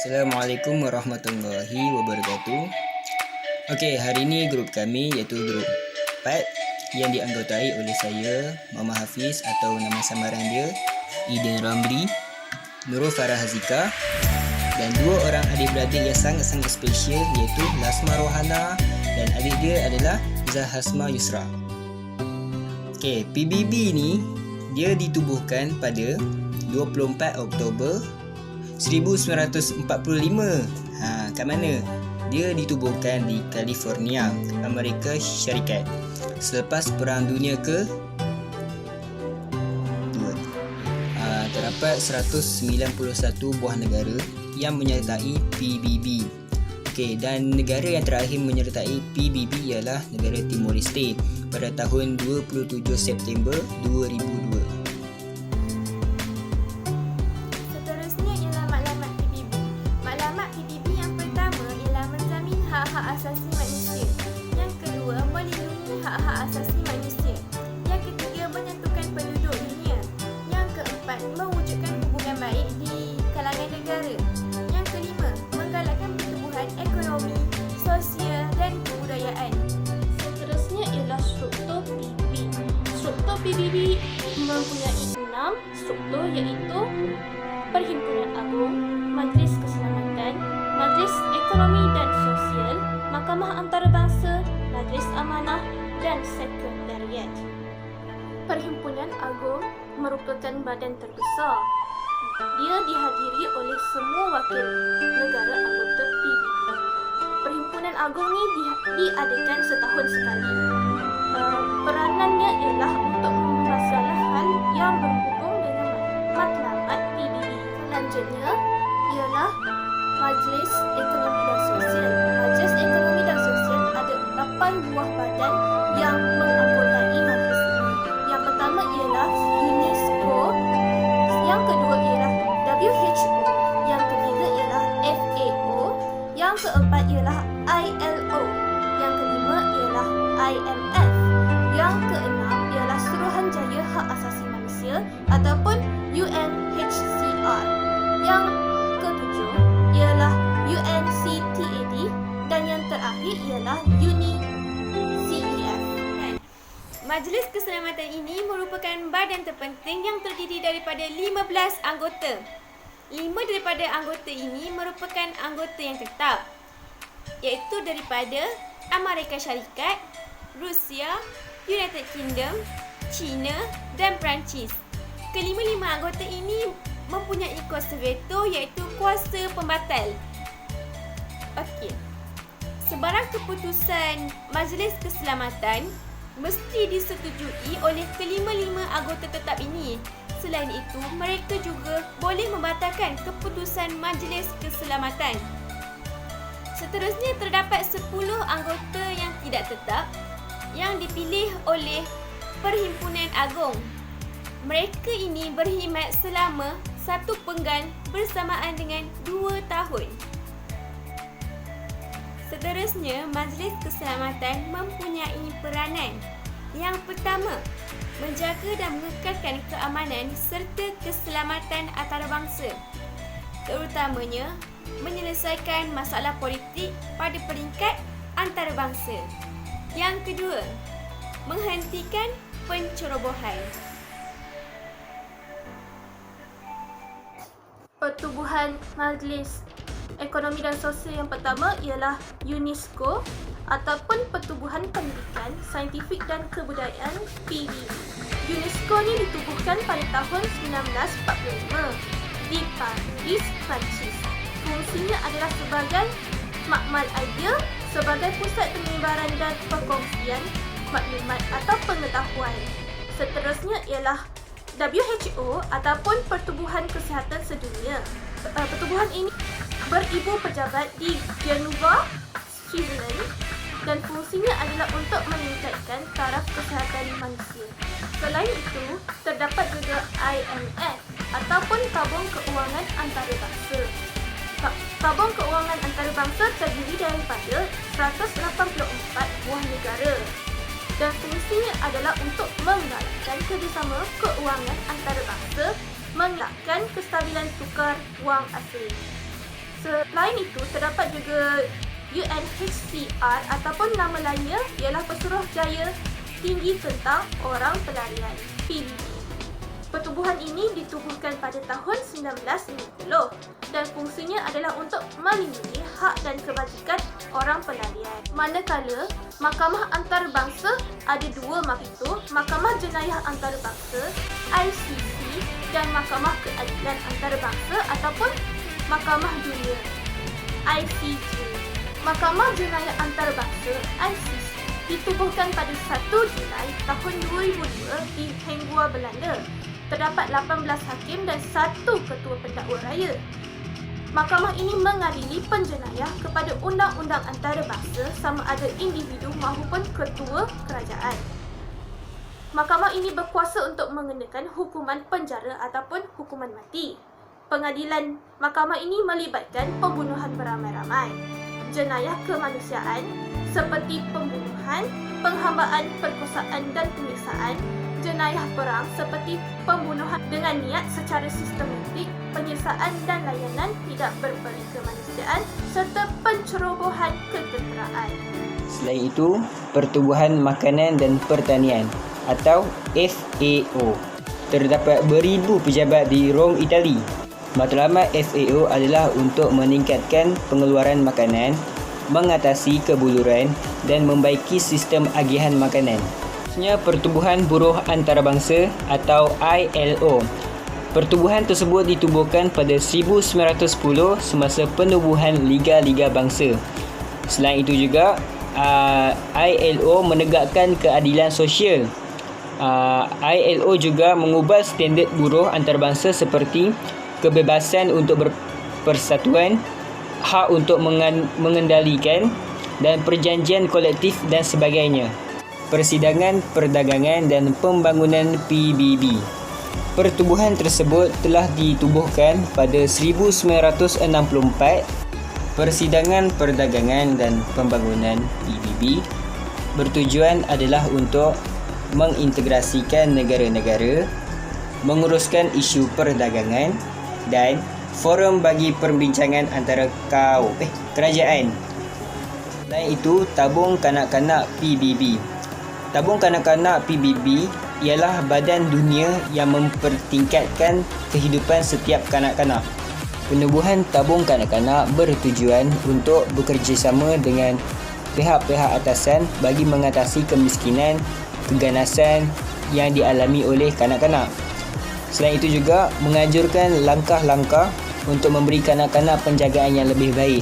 Assalamualaikum warahmatullahi wabarakatuh. Okey, hari ini grup kami iaitu grup 4 yang dianggotai oleh saya, Muhammad Hafiz atau nama samaran dia Eden Ramli, Nurul Farah Hazika, dan dua orang adik-beradik yang sangat-sangat special iaitu Lasma Rohana dan adik dia adalah Zahasma Yusra. Okey, PBB ni dia ditubuhkan pada 24 Oktober 1945. Kat mana? Dia ditubuhkan di California, Amerika Syarikat. Selepas Perang Dunia ke-2. Terdapat 191 buah negara yang menyertai PBB. Okey, dan negara yang terakhir menyertai PBB ialah negara Timor Leste pada tahun 27 September 2002. Hak-hak asasi manusia. Yang kedua, melindungi hak-hak asasi manusia. Yang ketiga, menyatukan penduduk dunia. Yang keempat, mewujudkan hubungan baik di kalangan negara. Yang kelima, menggalakkan pertumbuhan ekonomi, sosial dan kebudayaan. Seterusnya ialah struktur PBB. Struktur PBB mempunyai 6 struktur iaitu Perhimpunan Agung, Majlis Keselamatan, Majlis Ekonomi dan Sosial, Mahkamah Antarabangsa, Majlis Amanah dan Sekretariat. Perhimpunan Agung merupakan badan terbesar. Dia dihadiri oleh semua wakil negara anggota PBB. Perhimpunan Agung ni diadakan setahun sekali. Peranannya ialah untuk permasalahan yang berhubung dengan matlamat PBB. Selanjutnya ialah Majlis Ekonomi dan Sosial. Majlis Ekonomi dan Sosial ada 8 buah badan yang menganggotai majlis ini. Yang pertama ialah UNESCO, yang kedua ialah WHO, yang ketiga ialah FAO, yang keempat ialah ILO, yang kelima ialah IMF, yang keenam ialah Suruhanjaya Hak Asasi Manusia ataupun UNHCR, yang ketujuh ialah UNCTAD dan yang terakhir ialah UNICEF. Majlis Keselamatan ini merupakan badan terpenting yang terdiri daripada 15 anggota. 5 daripada anggota ini merupakan anggota yang tetap, iaitu daripada Amerika Syarikat, Rusia, United Kingdom, China dan Perancis. Kelima-lima anggota ini mempunyai kuasa veto iaitu kuasa pembatal. Okey. Sebarang keputusan Majlis Keselamatan mesti disetujui oleh kelima-lima anggota tetap ini. Selain itu, mereka juga boleh membatalkan keputusan Majlis Keselamatan. Seterusnya terdapat 10 anggota yang tidak tetap yang dipilih oleh Perhimpunan Agung. Mereka ini berkhidmat selama 1 penggan bersamaan dengan 2 tahun. Seterusnya, Majlis Keselamatan mempunyai peranan. Yang pertama, menjaga dan mengekalkan keamanan serta keselamatan antarabangsa, terutamanya menyelesaikan masalah politik pada peringkat antarabangsa. Yang kedua, menghentikan pencerobohan. Pertubuhan Majlis Ekonomi dan Sosial yang pertama ialah UNESCO ataupun Pertubuhan Pendidikan, Saintifik dan Kebudayaan PBB. UNESCO ni ditubuhkan pada tahun 1945 di Paris, Perancis. Fungsinya adalah sebagai makmal idea, sebagai pusat penyebaran dan perkongsian maklumat atau pengetahuan. Seterusnya ialah WHO ataupun Pertubuhan Kesihatan Sedunia. Pertubuhan ini beribu pejabat di Geneva, Switzerland dan fungsinya adalah untuk meningkatkan taraf kesihatan manusia. Selain itu, terdapat juga IMF ataupun Tabung Keuangan Antarabangsa. Tabung Keuangan Antarabangsa terdiri daripada 184 buah negara dan fungsinya adalah untuk menggalakkan kerjasama keuangan antarabangsa, mengelakkan kestabilan tukar wang asing. Selain itu, terdapat juga UNHCR ataupun nama lainnya ialah Pesuruhjaya Tinggi Tentang Orang Pelarian PBB. Pertubuhan ini ditubuhkan pada tahun 1990 dan fungsinya adalah untuk melindungi hak dan kebajikan orang pelarian. Manakala Mahkamah Antarabangsa ada dua, iaitu Mahkamah Jenayah Antarabangsa ICC dan Mahkamah Keadilan Antarabangsa ataupun Mahkamah Dunia ICJ. Mahkamah Jenayah Antarabangsa ICC ditubuhkan pada 1 Julai tahun 2002 di Hangua, Belanda. Terdapat 18 hakim dan 1 ketua pendakwa raya. Mahkamah ini mengadili penjenayah kepada undang-undang antarabangsa sama ada individu maupun ketua kerajaan. Mahkamah ini berkuasa untuk mengenakan hukuman penjara ataupun hukuman mati. Pengadilan mahkamah ini melibatkan pembunuhan beramai-ramai, jenayah kemanusiaan seperti pembunuhan, penghambaan, perkosaan dan penyiksaan, jenayah perang seperti pembunuhan dengan niat secara sistematik, penyiksaan dan layanan tidak berperi kemanusiaan serta pencerobohan ketenteraan. Selain itu, Pertubuhan Makanan dan Pertanian atau FAO. Terdapat beribu pejabat di Rom, Itali. Matlamat FAO adalah untuk meningkatkan pengeluaran makanan, mengatasi kebuluran dan membaiki sistem agihan makanan. Pertubuhan Buruh Antarabangsa atau ILO. Pertubuhan tersebut ditubuhkan pada 1910 semasa penubuhan Liga-Liga Bangsa. Selain itu juga, ILO menegakkan keadilan sosial. ILO juga mengubah standard buruh antarabangsa seperti kebebasan untuk berpersatuan, hak untuk mengendalikan dan perjanjian kolektif dan sebagainya. Persidangan Perdagangan dan Pembangunan PBB. Pertubuhan tersebut telah ditubuhkan pada 1964. Persidangan Perdagangan dan Pembangunan PBB bertujuan adalah untuk mengintegrasikan negara-negara, menguruskan isu perdagangan dan forum bagi perbincangan antara kerajaan. Selain itu, Tabung Kanak-kanak PBB. Tabung Kanak-kanak PBB ialah badan dunia yang mempertingkatkan kehidupan setiap kanak-kanak. Penubuhan Tabung Kanak-kanak bertujuan untuk bekerjasama dengan pihak-pihak atasan bagi mengatasi kemiskinan, keganasan yang dialami oleh kanak-kanak. Selain itu juga menganjurkan langkah-langkah untuk memberi kanak-kanak penjagaan yang lebih baik.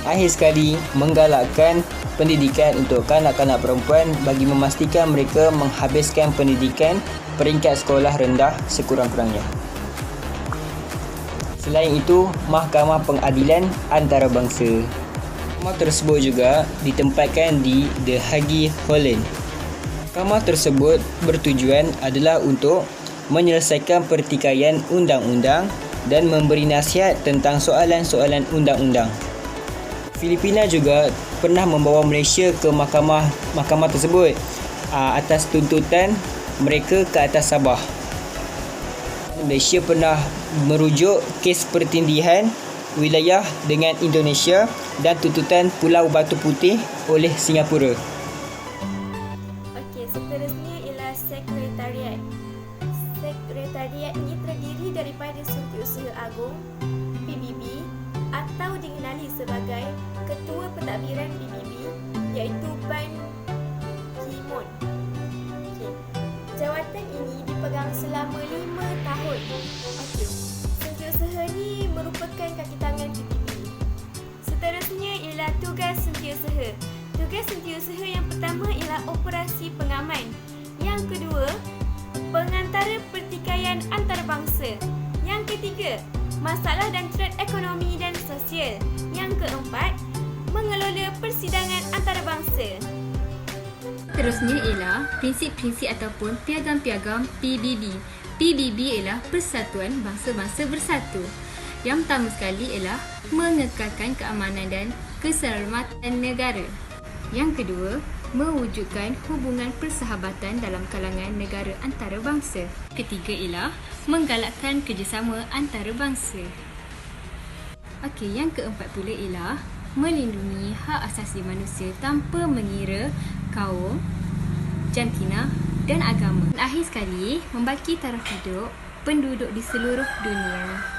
Akhir sekali, menggalakkan pendidikan untuk kanak-kanak perempuan bagi memastikan mereka menghabiskan pendidikan peringkat sekolah rendah sekurang-kurangnya. Selain itu, Mahkamah Pengadilan Antarabangsa. Mahkamah tersebut juga ditempatkan di The Hague, Holland. Mahkamah tersebut bertujuan adalah untuk menyelesaikan pertikaian undang-undang dan memberi nasihat tentang soalan-soalan undang-undang. Filipina juga pernah membawa Malaysia ke mahkamah tersebut atas tuntutan mereka ke atas Sabah. Malaysia pernah merujuk kes pertindihan wilayah dengan Indonesia dan tuntutan Pulau Batu Putih oleh Singapura. Okey, seterusnya ialah Sekretariat. Sekretariat ini terdiri daripada Setiausaha Agung PBB atau dikenali sebagai Ketua Pentadbiran PBB iaitu Ban Ki-moon. Okay. Jawatan ini dipegang selama 5 tahun. Okey. Setiausaha ni merupakan kaki tangan PBB. Seterusnya ialah tugas setiausaha. Tugas setiausaha yang pertama ialah operasi pengaman. Yang kedua, pengantara pertikaian antarabangsa. Yang ketiga, masalah dan trend ekonomi dan sosial. Yang keempat, mengelola persidangan antarabangsa. Terusnya ialah prinsip-prinsip ataupun piagam-piagam PBB. PBB ialah Persatuan Bangsa-Bangsa Bersatu. Yang pertama sekali ialah mengekalkan keamanan dan keselamatan negara. Yang kedua, mewujudkan hubungan persahabatan dalam kalangan negara antarabangsa. Ketiga ialah menggalakkan kerjasama antarabangsa. Okey, yang keempat pula ialah melindungi hak asasi manusia tanpa mengira kaum, jantina dan agama. Dan akhir sekali, membaki taraf hidup penduduk di seluruh dunia.